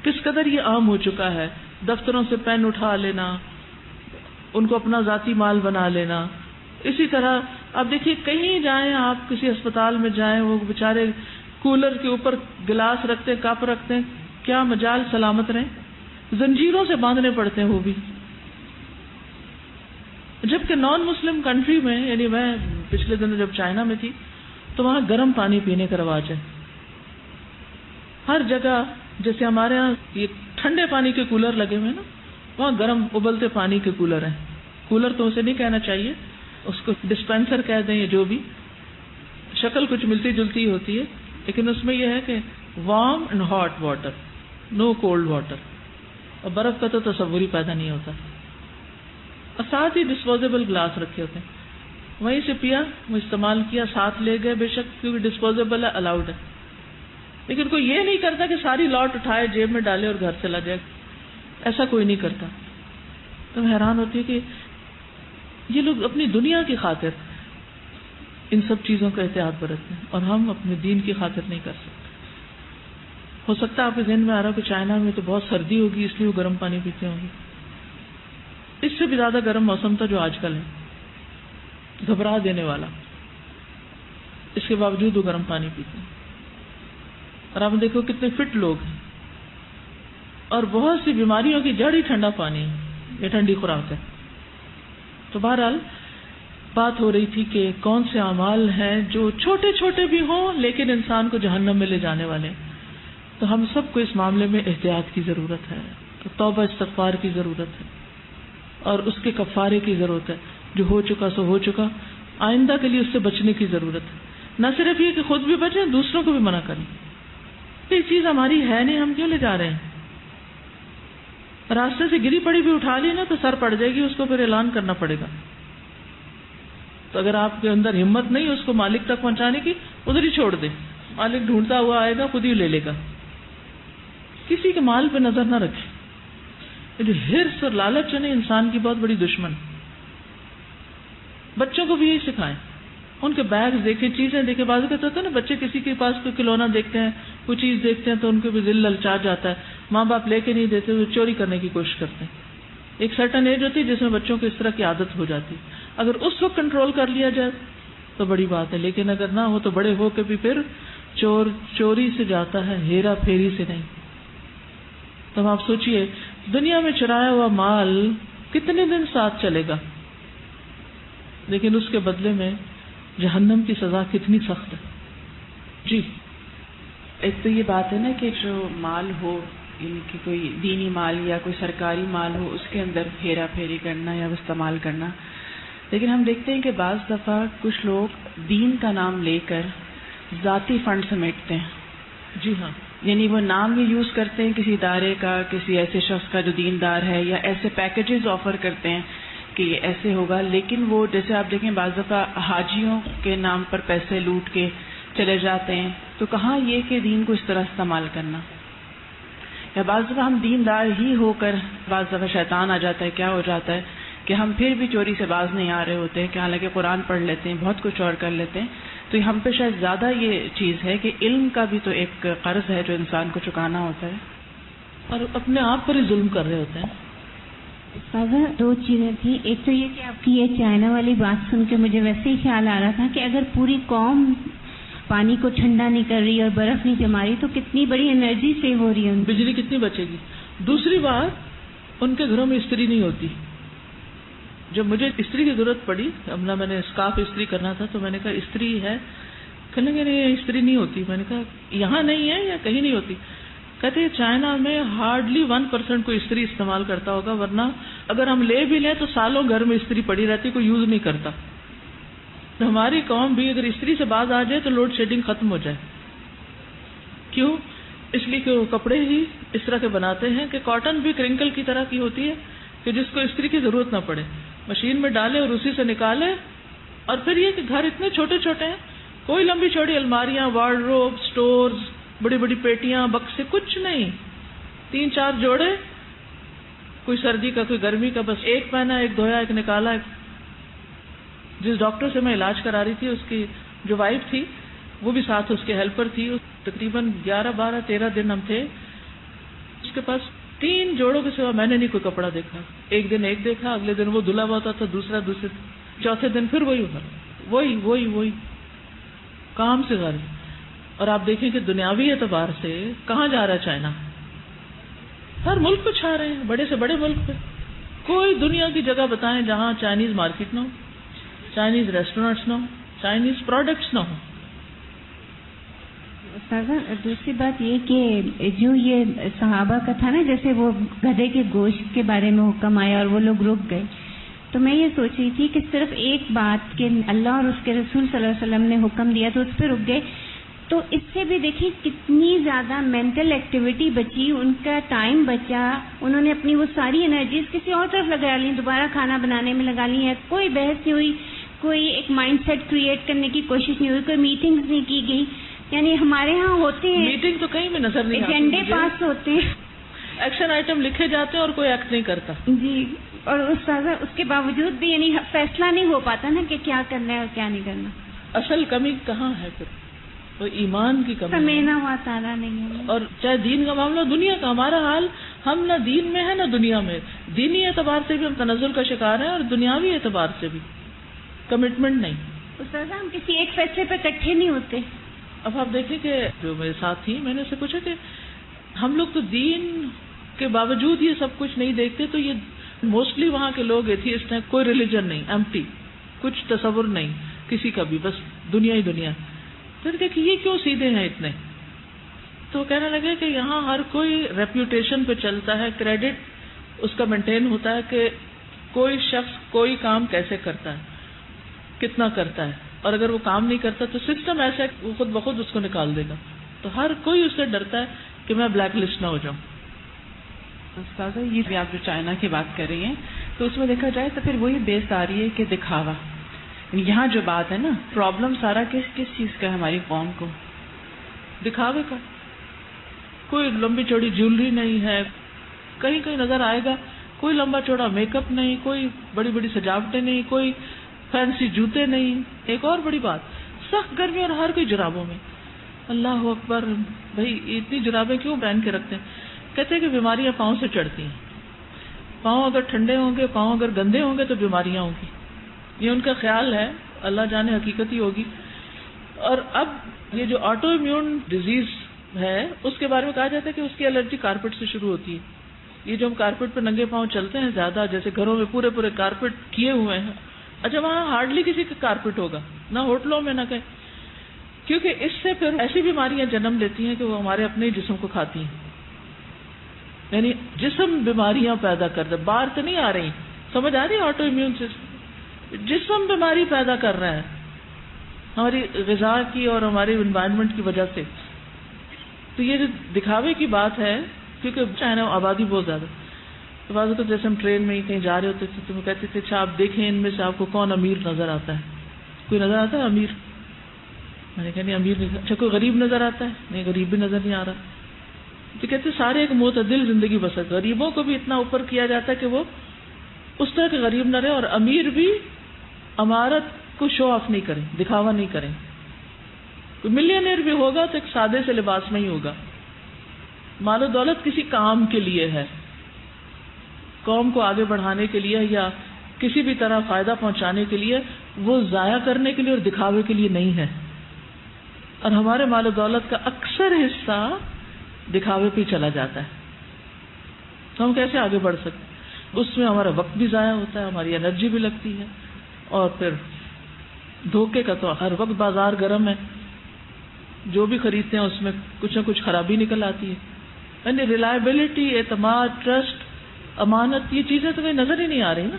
کس قدر یہ عام ہو چکا ہے. دفتروں سے پین اٹھا لینا، ان کو اپنا ذاتی مال بنا لینا. اسی طرح آپ دیکھیے کہیں جائیں، آپ کسی اسپتال میں جائیں، وہ بیچارے کولر کے اوپر گلاس رکھتے، کپ رکھتے ہیں، کیا مجال سلامت رہیں. زنجیروں سے باندھنے پڑتے ہیں وہ بھی. جبکہ نان مسلم کنٹری میں، یعنی میں پچھلے دنوں جب چائنا میں تھی تو وہاں گرم پانی پینے کا رواج ہے ہر جگہ. جیسے ہمارے ہاں یہ ٹھنڈے پانی کے کولر لگے ہوئے ہیں نا، وہاں گرم ابلتے پانی کے کولر ہیں. کولر تو اسے نہیں کہنا چاہیے، اس کو ڈسپینسر کہہ دیں یا جو بھی. شکل کچھ ملتی جلتی ہوتی ہے، لیکن اس میں یہ ہے کہ warm and hot water, no cold water. اور برف کا تو تصور ہی پیدا نہیں ہوتا. اور ساتھ ہی ڈسپوزیبل گلاس رکھے ہوتے ہیں، وہیں سے پیا، وہ استعمال کیا، ساتھ لے گئے، بے شک کیونکہ ڈسپوزیبل ہے، الاؤڈ ہے. لیکن کوئی یہ نہیں کرتا کہ ساری لاٹ اٹھائے جیب میں ڈالے اور گھر چلا جائے. ایسا کوئی نہیں کرتا. تو میں حیران ہوتی ہے کہ یہ لوگ اپنی دنیا کی خاطر ان سب چیزوں کا احتیاط برتتے ہیں، اور ہم اپنے دین کی خاطر نہیں کر سکتے. ہو سکتا ہے آپ کے ذہن میں آ رہا ہو کہ چائنا میں تو بہت سردی ہوگی اس لیے وہ گرم پانی پیتے ہوں گے. اس سے بھی زیادہ گرم موسم تھا جو آج کل ہے، گھبرا دینے والا. اس کے باوجود وہ گرم پانی پیتے ہیں. اور آپ دیکھو کتنے فٹ لوگ ہیں، اور بہت سی بیماریوں کی جڑ ہی ٹھنڈا پانی ہے، یہ ٹھنڈی خوراک ہے. تو بہرحال بات ہو رہی تھی کہ کون سے اعمال ہیں جو چھوٹے چھوٹے بھی ہوں لیکن انسان کو جہنم میں لے جانے والے ہیں. تو ہم سب کو اس معاملے میں احتیاط کی ضرورت ہے، توبہ استغفار کی ضرورت ہے، اور اس کے کفارے کی ضرورت ہے. جو ہو چکا سو ہو چکا، آئندہ کے لیے اس سے بچنے کی ضرورت ہے. نہ صرف یہ کہ خود بھی بچیں، دوسروں کو بھی منع کریں. یہ چیز ہماری ہے نہیں، ہم کیوں لے جا رہے ہیں؟ راستے سے گری پڑی بھی اٹھا لی نا تو سر پڑ جائے گی، اس کو پھر اعلان کرنا پڑے گا. تو اگر آپ کے اندر ہمت نہیں اس کو مالک تک پہنچانے کی، ادھر ہی چھوڑ دیں. مالک ڈھونڈتا ہوا آئے گا، خود ہی لے لے گا. کسی کے مال پہ نظر نہ رکھیں. جو ہرس اور لالچ ہے نا، انسان کی بہت بڑی دشمن. بچوں کو بھی یہی سکھائیں. ان کے بیگ دیکھیں، چیزیں دیکھیں. بعض اوقات ہوتا ہے نا بچے کسی کے پاس کوئی کھلونا دیکھتے ہیں، کوئی چیز دیکھتے ہیں تو ان کو بھی دل للچا جاتا ہے. ماں باپ لے کے نہیں دیتے، وہ چوری کرنے کی کوشش کرتے ہیں. ایک سرٹن ایج ہوتی ہے جس میں بچوں کو اس طرح کی عادت ہو جاتی. اگر اس وقت کنٹرول کر لیا جائے تو بڑی بات ہے، لیکن اگر نہ ہو تو بڑے ہو کے بھی پھر چور چوری سے جاتا ہے، ہیرا پھیری سے نہیں. تو آپ سوچئے دنیا میں چرایا ہوا مال کتنے دن ساتھ چلے گا، لیکن اس کے بدلے میں جہنم کی سزا کتنی سخت ہے. جی، ایک تو یہ بات ہے نا کہ جو مال ہو، ان کی کوئی دینی مال یا کوئی سرکاری مال ہو، اس کے اندر پھیرا پھیری کرنا یا استعمال کرنا. لیکن ہم دیکھتے ہیں کہ بعض دفعہ کچھ لوگ دین کا نام لے کر ذاتی فنڈ سمیٹتے ہیں. جی ہاں، یعنی وہ نام ہی یوز کرتے ہیں کسی ادارے کا، کسی ایسے شخص کا جو دیندار ہے، یا ایسے پیکیجز آفر کرتے ہیں کہ یہ ایسے ہوگا. لیکن وہ جیسے آپ دیکھیں بعض دفعہ حاجیوں کے نام پر پیسے لوٹ کے چلے جاتے ہیں. تو کہاں یہ کہ دین کو اس طرح استعمال کرنا. یا بعض دفعہ ہم دیندار ہی ہو کر بعض دفعہ شیطان آ جاتا ہے. کیا ہو جاتا ہے کہ ہم پھر بھی چوری سے باز نہیں آ رہے ہوتے کہ حالانکہ قرآن پڑھ لیتے ہیں، بہت کچھ اور کر لیتے ہیں. تو ہم پہ شاید زیادہ یہ چیز ہے کہ علم کا بھی تو ایک قرض ہے جو انسان کو چکانا ہوتا ہے، اور اپنے آپ پر ہی ظلم کر رہے ہوتے ہیں. سازا دو چیزیں تھیں. ایک تو یہ کہ آپ کی یہ چائنا والی بات سن کے مجھے ویسے ہی خیال آ رہا تھا کہ اگر پوری قوم پانی کو ٹھنڈا نہیں کر رہی اور برف نہیں جما رہی تو کتنی بڑی انرجی سیو ہو رہی ہے، بجلی کتنی بچے گی. دوسری بات، ان کے گھروں میں استری نہیں ہوتی. جب مجھے استری کی ضرورت پڑی، اپنا میں نے اسکارف استری کرنا تھا تو میں نے کہا استری ہے، کہنے لگے نہیں استری نہیں ہوتی. میں نے کہا یہاں نہیں ہے یا کہیں نہیں ہوتی. کہتے ہیں چائنا میں ہارڈلی 1% کوئی استری استعمال کرتا ہوگا، ورنہ اگر ہم لے بھی لیں تو سالوں گھر میں استری پڑی رہتی، کوئی یوز نہیں کرتا. تو ہماری قوم بھی اگر استری سے باز آ جائے تو لوڈ شیڈنگ ختم ہو جائے. کیوں؟ اس لیے کہ وہ کپڑے ہی اس طرح کے بناتے ہیں کہ کاٹن بھی کرنکل کی طرح کی ہوتی ہے کہ جس کو استری کی ضرورت نہ پڑے، مشین میں ڈالے اور اسی سے نکالے. اور پھر یہ کہ گھر اتنے چھوٹے چھوٹے ہیں، کوئی لمبی چوڑی الماریاں، وارڈروب، سٹورز، بڑی بڑی پیٹیاں، بکسے، کچھ نہیں. 3-4 جوڑے، کوئی سردی کا کوئی گرمی کا، بس ایک پہنا، ایک دھویا، ایک نکالا. جس ڈاکٹر سے میں علاج کرا رہی تھی اس کی جو وائف تھی وہ بھی ساتھ اس کے ہیلپر تھی. تقریباً 11-12-13 دن ہم تھے. اس کے پاس 3 جوڑوں کے سوا میں نے نہیں کوئی کپڑا دیکھا. ایک دن ایک دیکھا, اگلے دن وہ دھلا ہوا ہوتا تھا, دوسرے چوتھے دن پھر وہی کام سے غرض. اور آپ دیکھیں کہ دنیاوی اعتبار سے کہاں جا رہا ہے چائنا. ہر ملک پہ چھا رہے ہیں, بڑے سے بڑے ملک پہ. کوئی دنیا کی جگہ بتائیں جہاں چائنیز مارکیٹ نہ ہو, چائنیز ریسٹورینٹس نہ ہو, چائنیز پروڈکٹس نہ ہو. استاذہ دوسری بات یہ کہ جو یہ صحابہ کا تھا نا, جیسے وہ گدھے کے گوشت کے بارے میں حکم آیا اور وہ لوگ رک گئے, تو میں یہ سوچ رہی تھی کہ صرف ایک بات کہ اللہ اور اس کے رسول صلی اللہ علیہ وسلم نے حکم دیا تو اس پہ رک گئے, تو اس سے بھی دیکھیں کتنی زیادہ مینٹل ایکٹیویٹی بچی, ان کا ٹائم بچا, انہوں نے اپنی وہ ساری انرجیز کسی اور طرف لگا لی, دوبارہ کھانا بنانے میں لگا لی ہے. کوئی بحث نہیں ہوئی, کوئی ایک مائنڈ سیٹ کریٹ کرنے کی کوشش نہیں ہوئی, کوئی میٹنگز نہیں کی گئی. یعنی ہمارے ہاں ہوتے ہیں میٹنگ تو کہیں بھی نظر نہیں آتی, ایجنڈے پاس ہوتے ہیں, ایکشن آئٹم لکھے جاتے ہیں اور کوئی ایکٹ نہیں کرتا. جی, اور استاذہ اس کے باوجود بھی یعنی فیصلہ نہیں ہو پاتا نا کہ کیا کرنا ہے اور کیا نہیں کرنا. اصل کمی کہاں ہے پھر؟ تو ایمان کی کمی سمینا ہوا تعالیٰ نہیں ہے. اور چاہے دین کا معاملہ, دنیا کا ہمارا حال, ہم نہ دین میں ہے نہ دنیا میں. دینی اعتبار سے بھی ہم تنزل کا شکار ہیں اور دنیاوی اعتبار سے بھی کمٹمنٹ نہیں. استاذہ ہم کسی ایک فیصلے پہ اکٹھے نہیں ہوتے. اب آپ دیکھیں کہ جو میرے ساتھ تھی, میں نے اسے پوچھا کہ ہم لوگ تو دین کے باوجود یہ سب کچھ نہیں دیکھتے, تو یہ موسٹلی وہاں کے لوگ ایتھیسٹ ہیں, کوئی ریلیجن نہیں, ایمپٹی, کچھ تصور نہیں کسی کا بھی, بس دنیا ہی دنیا. پھر کہ یہ کیوں سیدھے ہیں اتنے؟ تو کہنے لگے کہ یہاں ہر کوئی ریپیوٹیشن پہ چلتا ہے, کریڈٹ اس کا مینٹین ہوتا ہے کہ کوئی شخص کوئی کام کیسے کرتا ہے, کتنا کرتا ہے, اور اگر وہ کام نہیں کرتا تو سسٹم ایسا ہے کہ وہ خود بخود اس کو نکال دے گا. تو ہر کوئی اس سے ڈرتا ہے کہ میں بلیک لسٹ نہ ہو جاؤں. استاذہ یہ بھی آپ جو چائنا کی بات کر رہی ہیں, تو اس میں دیکھا جائے تو پھر وہی بیس آ رہی ہے کہ دکھاوا. یہاں جو بات ہے نا, پرابلم سارا کس چیز کا ہے ہماری قوم کو؟ دکھاوے کا. کوئی لمبی چوڑی جیولری نہیں ہے, کہیں کہیں نظر آئے گا, کوئی لمبا چوڑا میک اپ نہیں, کوئی بڑی بڑی سجاوٹیں نہیں, کوئی فینسی جوتے نہیں. ایک اور بڑی بات, سخت گرمی اور ہر کوئی جرابوں میں. اللہ اکبر, بھائی اتنی جرابیں کیوں پہن کے رکھتے ہیں؟ کہتے ہیں کہ بیماریاں پاؤں سے چڑھتی ہیں. پاؤں اگر ٹھنڈے ہوں گے, پاؤں اگر گندے ہوں گے تو بیماریاں ہوں گی. یہ ان کا خیال ہے, اللہ جانے حقیقت ہی ہوگی. اور اب یہ جو آٹو امیون ڈیزیز ہے اس کے بارے میں کہا جاتا ہے کہ اس کی الرجی کارپیٹ سے شروع ہوتی ہے. یہ جو ہم کارپیٹ پہ ننگے پاؤں چلتے ہیں زیادہ, جیسے گھروں میں پورے پورے کارپیٹ کیے ہوئے ہیں, اچھا وہاں ہارڈلی کسی کا کارپیٹ ہوگا, نہ ہوٹلوں میں نہ کہیں, کیونکہ اس سے پھر ایسی بیماریاں جنم لیتی ہیں کہ وہ ہمارے اپنے جسم کو کھاتی ہیں. یعنی جسم بیماریاں پیدا کر رہا ہے, باہر سے نہیں آ رہی. سمجھ آ رہی ہے؟ آٹو امیون سسٹم جسم بیماری پیدا کر رہا ہے ہماری غذا کی اور ہمارے انوائرمنٹ کی وجہ سے. تو یہ جو دکھاوے کی بات ہے, کیونکہ چائنا آبادی بہت زیادہ, تو بعض اوقات جیسے ہم ٹرین میں کہیں جا رہے ہوتے تھے تو وہ کہتے تھے اچھا آپ دیکھیں ان میں سے آپ کو کون امیر نظر آتا ہے. کوئی نظر آتا ہے امیر؟ میں نے کہا نہیں امیر نہیں. اچھا کوئی غریب نظر آتا ہے؟ نہیں غریب بھی نظر نہیں آ رہا. تو کہتے سارے ایک معتدل زندگی بسر. غریبوں کو بھی اتنا اوپر کیا جاتا ہے کہ وہ اس طرح کے غریب نہ رہے, اور امیر بھی امارت کو شو آف نہیں کریں, دکھاوا نہیں کریں. کوئی ملینئر بھی ہوگا تو ایک سادے سے لباس میں ہی ہوگا. مال و دولت کسی کام کے لیے ہے, قوم کو آگے بڑھانے کے لیے یا کسی بھی طرح فائدہ پہنچانے کے لیے, وہ ضائع کرنے کے لیے اور دکھاوے کے لیے نہیں ہے. اور ہمارے مال و دولت کا اکثر حصہ دکھاوے پہ چلا جاتا ہے. تو ہم کیسے آگے بڑھ سکتے؟ اس میں ہمارا وقت بھی ضائع ہوتا ہے, ہماری انرجی بھی لگتی ہے, اور پھر دھوکے کا تو ہر وقت بازار گرم ہے, جو بھی خریدتے ہیں اس میں کچھ نہ کچھ خرابی نکل آتی ہے. یعنی ریلائبلٹی, اعتماد, ٹرسٹ, امانت, یہ چیزیں تو کہیں نظر ہی نہیں آ رہی نا.